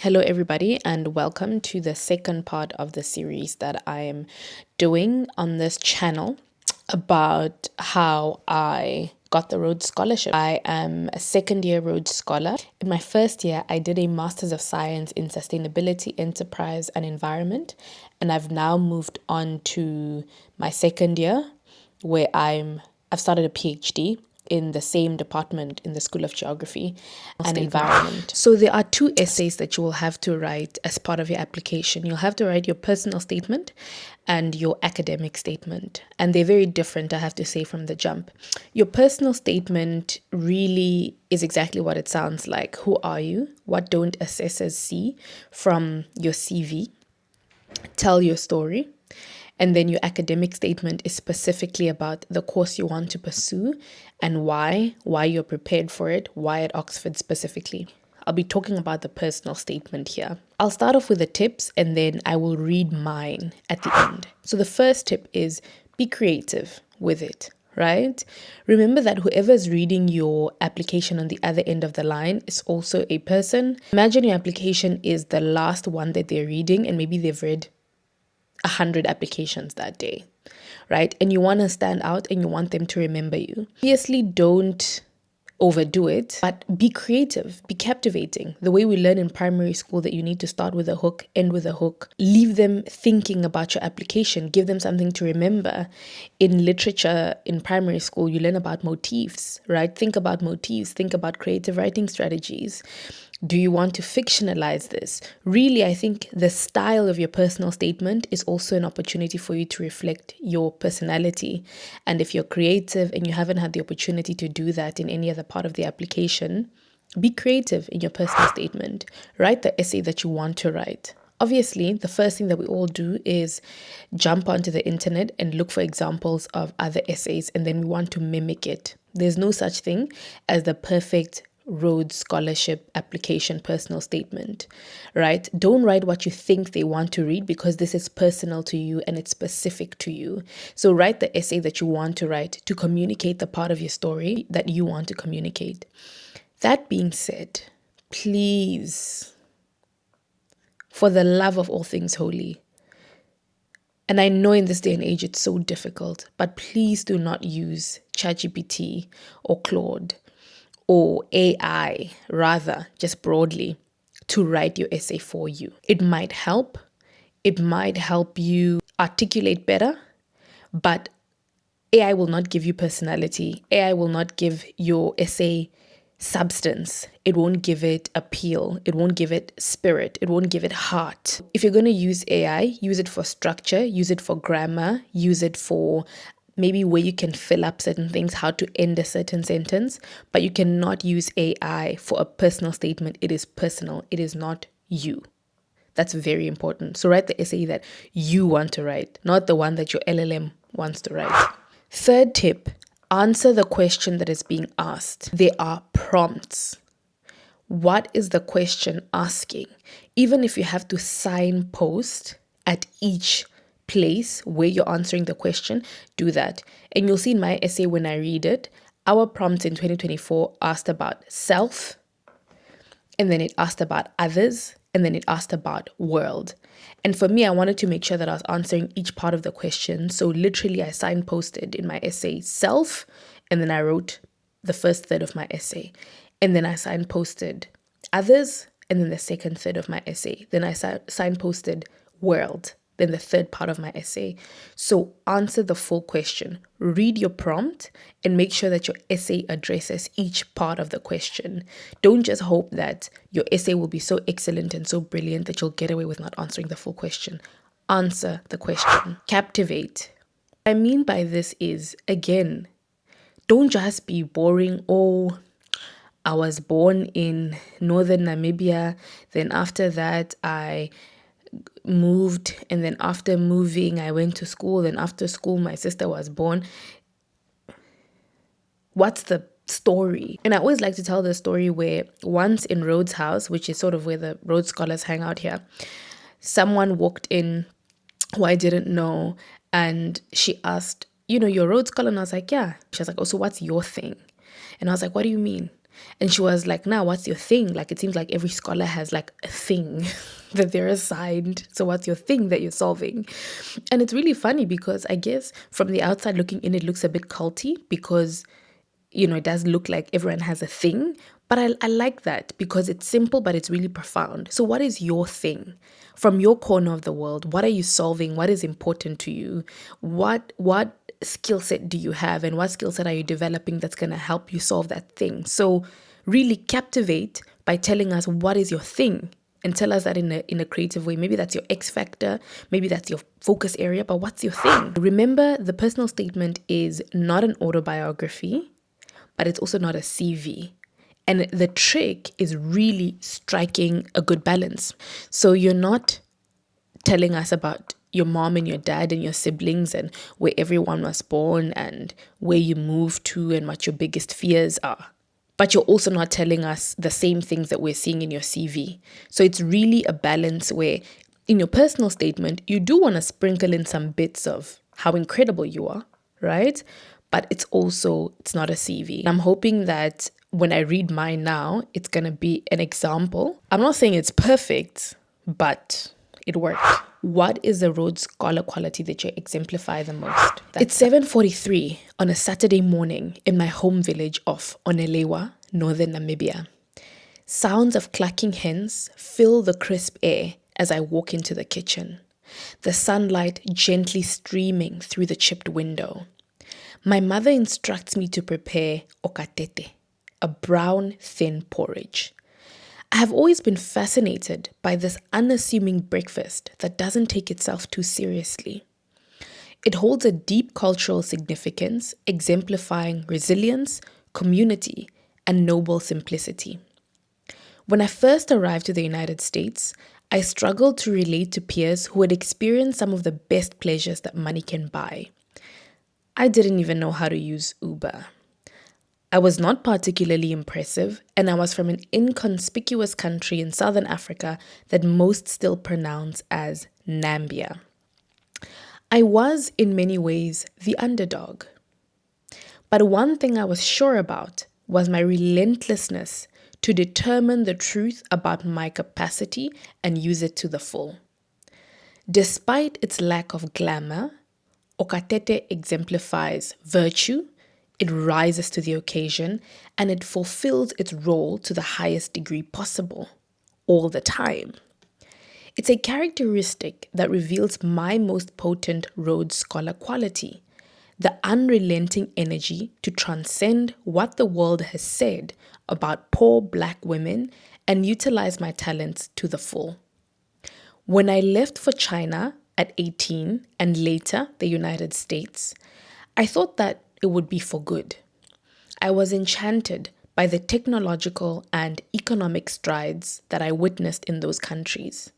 Hello, everybody, and welcome to the second part of the series that I am doing on this channel about how I got the Rhodes Scholarship. I am a second-year Rhodes Scholar. In my first year, I did a Master's of Science in Sustainability, Enterprise, and Environment, and I've now moved on to my second year, where I've started a PhD in the same department in the School of Geography and Environment. So there are two essays that you will have to write as part of your application. You'll have to write your personal statement and your academic statement. And they're very different, I have to say, from the jump. Your personal statement really is exactly what it sounds like. Who are you? What don't assessors see from your CV? Tell your story. And then your academic statement is specifically about the course you want to pursue and why you're prepared for it, why at Oxford specifically. I'll be talking about the personal statement here. I'll start off with the tips and then I will read mine at the end. So the first tip is be creative with it, right? Remember that whoever's reading your application on the other end of the line is also a person. Imagine your application is the last one that they're reading and maybe they've read 100 applications that day, right? And you want to stand out and you want them to remember you. Obviously, don't overdo it, but be creative, be captivating. The way we learn in primary school that you need to start with a hook, end with a hook, leave them thinking about your application, give them something to remember. In literature, in primary school, you learn about motifs, right? Think about motifs, think about creative writing strategies. Do you want to fictionalize this? Really, I think the style of your personal statement is also an opportunity for you to reflect your personality. And if you're creative and you haven't had the opportunity to do that in any other part of the application, be creative in your personal statement. Write the essay that you want to write. Obviously, the first thing that we all do is jump onto the internet and look for examples of other essays, and then we want to mimic it. There's no such thing as the perfect Rhodes Scholarship application personal statement, right? Don't write what you think they want to read because this is personal to you and it's specific to you. So write the essay that you want to write to communicate the part of your story that you want to communicate. That being said, please, for the love of all things holy, and I know in this day and age it's so difficult, but please do not use ChatGPT or Claude or AI, rather, just broadly, to write your essay for you. It might help. It might help you articulate better, but AI will not give you personality. AI will not give your essay substance. It won't give it appeal. It won't give it spirit. It won't give it heart. If you're going to use AI, use it for structure, use it for grammar, use it for maybe where you can fill up certain things, how to end a certain sentence, but you cannot use AI for a personal statement. It is personal. It is not you. That's very important. So write the essay that you want to write, not the one that your LLM wants to write. Third tip, answer the question that is being asked. There are prompts. What is the question asking? Even if you have to signpost at each place where you're answering the question, do that. And you'll see in my essay when I read it, our prompt in 2024 asked about self, and then it asked about others, and then it asked about world. And for me, I wanted to make sure that I was answering each part of the question. So literally I signposted in my essay self, and then I wrote the first third of my essay. And then I signposted others, and then the second third of my essay. Then I signposted world, then the third part of my essay. So answer the full question, read your prompt, and make sure that your essay addresses each part of the question. Don't just hope that your essay will be so excellent and so brilliant that you'll get away with not answering the full question. Answer the question. Captivate. What I mean by this is, again, don't just be boring. Oh, I was born in northern Namibia. Then after that, I moved, and then after moving I went to school, then after school my sister was born. What's the story? And I always like to tell the story where once in Rhodes House, which is sort of where the Rhodes Scholars hang out here, someone walked in who I didn't know, and she asked, you're Rhodes Scholar? And I was like, yeah. She was like, oh, so what's your thing? And I was like, what do you mean? And she was like, now what's your thing? Like, it seems like every scholar has like a thing that they're assigned. So what's your thing that you're solving? And it's really funny because I guess from the outside looking in, it looks a bit culty because, it does look like everyone has a thing. But I like that because it's simple, but it's really profound. So what is your thing? From your corner of the world, what are you solving? What is important to you? What skill set do you have, and what skill set are you developing that's going to help you solve that thing? So really captivate by telling us what is your thing, and tell us that in a creative way. Maybe that's your X factor, maybe that's your focus area, but what's your thing? Remember, the personal statement is not an autobiography, but it's also not a CV. And the trick is really striking a good balance. So you're not telling us about your mom and your dad and your siblings and where everyone was born and where you moved to and what your biggest fears are. But you're also not telling us the same things that we're seeing in your CV. So it's really a balance where in your personal statement, you do want to sprinkle in some bits of how incredible you are, right? But it's not a CV. I'm hoping that when I read mine now, it's going to be an example. I'm not saying it's perfect, but it worked. What is the Rhodes Scholar quality that you exemplify the most? It's 7:43 on a Saturday morning in my home village of Onelewa, northern Namibia. Sounds of clucking hens fill the crisp air as I walk into the kitchen, the sunlight gently streaming through the chipped window. My mother instructs me to prepare okatete, a brown, thin porridge. I have always been fascinated by this unassuming breakfast that doesn't take itself too seriously. It holds a deep cultural significance, exemplifying resilience, community, and noble simplicity. When I first arrived to the United States, I struggled to relate to peers who had experienced some of the best pleasures that money can buy. I didn't even know how to use Uber. I was not particularly impressive, and I was from an inconspicuous country in Southern Africa that most still pronounce as Nambia. I was, in many ways, the underdog. But one thing I was sure about was my relentlessness to determine the truth about my capacity and use it to the full. Despite its lack of glamour, Okatete exemplifies virtue, it rises to the occasion, and it fulfills its role to the highest degree possible, all the time. It's a characteristic that reveals my most potent Rhodes Scholar quality, the unrelenting energy to transcend what the world has said about poor Black women and utilize my talents to the full. When I left for China at 18 and later the United States, I thought that it would be for good. I was enchanted by the technological and economic strides that I witnessed in those countries.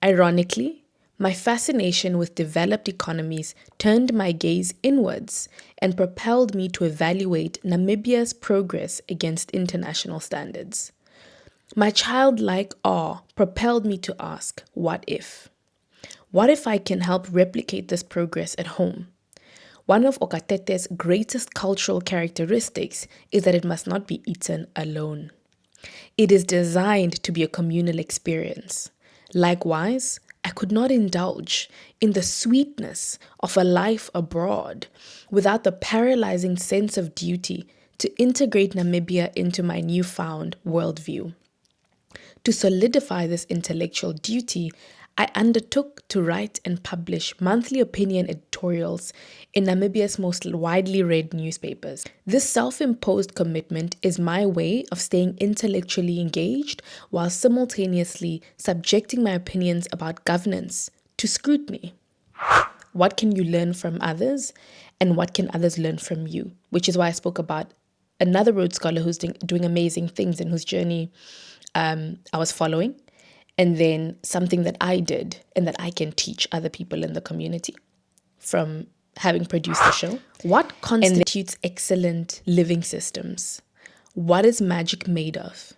Ironically, my fascination with developed economies turned my gaze inwards and propelled me to evaluate Namibia's progress against international standards. My childlike awe propelled me to ask, what if? What if I can help replicate this progress at home? One of Okatete's greatest cultural characteristics is that it must not be eaten alone. It is designed to be a communal experience. Likewise, I could not indulge in the sweetness of a life abroad without the paralyzing sense of duty to integrate Namibia into my newfound worldview. To solidify this intellectual duty, I undertook to write and publish monthly opinion editorials in Namibia's most widely read newspapers. This self-imposed commitment is my way of staying intellectually engaged while simultaneously subjecting my opinions about governance to scrutiny. What can you learn from others, and what can others learn from you? Which is why I spoke about another Rhodes Scholar who's doing amazing things and whose journey I was following. And then something that I did and that I can teach other people in the community from having produced the show. What constitutes excellent living systems? What is magic made of?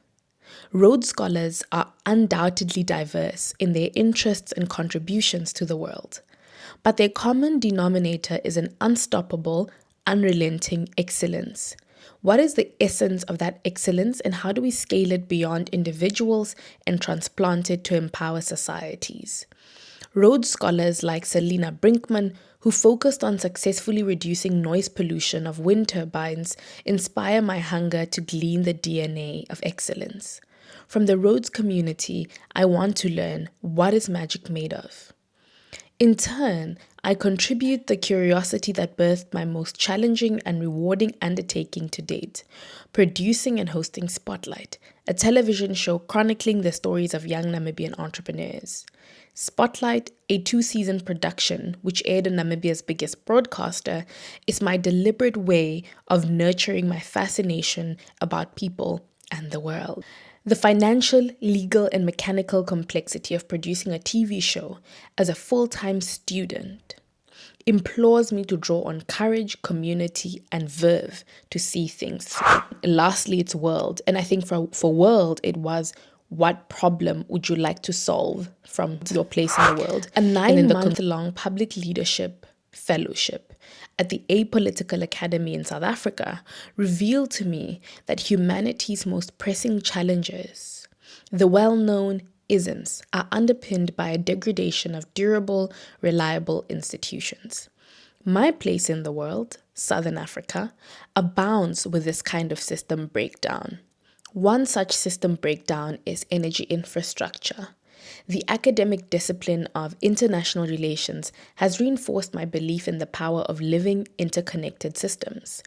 Rhodes Scholars are undoubtedly diverse in their interests and contributions to the world, but their common denominator is an unstoppable, unrelenting excellence. What is the essence of that excellence, and how do we scale it beyond individuals and transplant it to empower societies? Rhodes scholars like Selina Brinkman, who focused on successfully reducing noise pollution of wind turbines, inspire my hunger to glean the DNA of excellence. From the Rhodes community, I want to learn, what is magic made of? In turn, I contribute the curiosity that birthed my most challenging and rewarding undertaking to date, producing and hosting Spotlight, a television show chronicling the stories of young Namibian entrepreneurs. Spotlight, a 2-season production which aired on Namibia's biggest broadcaster, is my deliberate way of nurturing my fascination about people and the world. The financial, legal, and mechanical complexity of producing a TV show as a full-time student implores me to draw on courage, community, and verve to see things through. Lastly, it's world. And I think for world, it was, what problem would you like to solve from your place in the world? A 9-month-long public leadership fellowship at the Apolitical Academy in South Africa revealed to me that humanity's most pressing challenges, the well-known isms, are underpinned by a degradation of durable, reliable institutions. My place in the world, Southern Africa, abounds with this kind of system breakdown. One such system breakdown is energy infrastructure. The academic discipline of international relations has reinforced my belief in the power of living interconnected systems.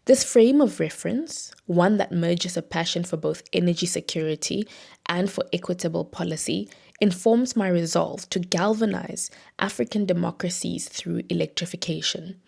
This frame of reference, one that merges a passion for both energy security and for equitable policy, informs my resolve to galvanize African democracies through electrification.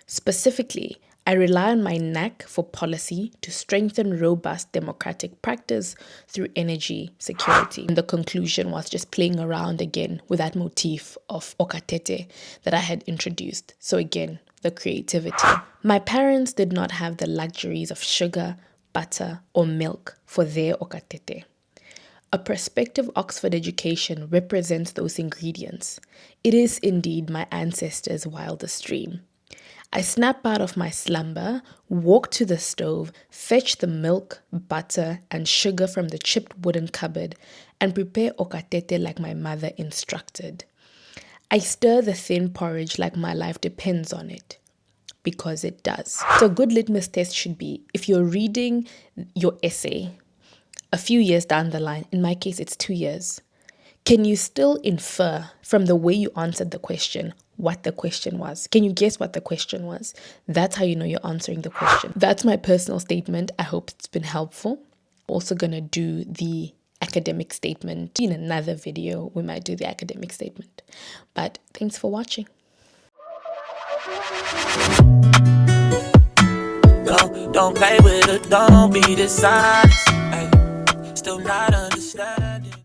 Specifically, I rely on my knack for policy to strengthen robust democratic practice through energy security. And the conclusion was just playing around again with that motif of okatete that I had introduced. So again, the creativity. My parents did not have the luxuries of sugar, butter, or milk for their okatete. A prospective Oxford education represents those ingredients. It is indeed my ancestors' wildest dream. I snap out of my slumber, walk to the stove, fetch the milk, butter, and sugar from the chipped wooden cupboard, and prepare okatete like my mother instructed. I stir the thin porridge like my life depends on it, because it does. So a good litmus test should be, if you're reading your essay a few years down the line, in my case it's 2 years, can you still infer from the way you answered the question what the question was? Can you guess what the question was? That's how you know you're answering the question. That's my personal statement. I hope it's been helpful. Also gonna do the academic statement in another video. We might do the academic statement. But thanks for watching. Don't play with it, don't be dishonest.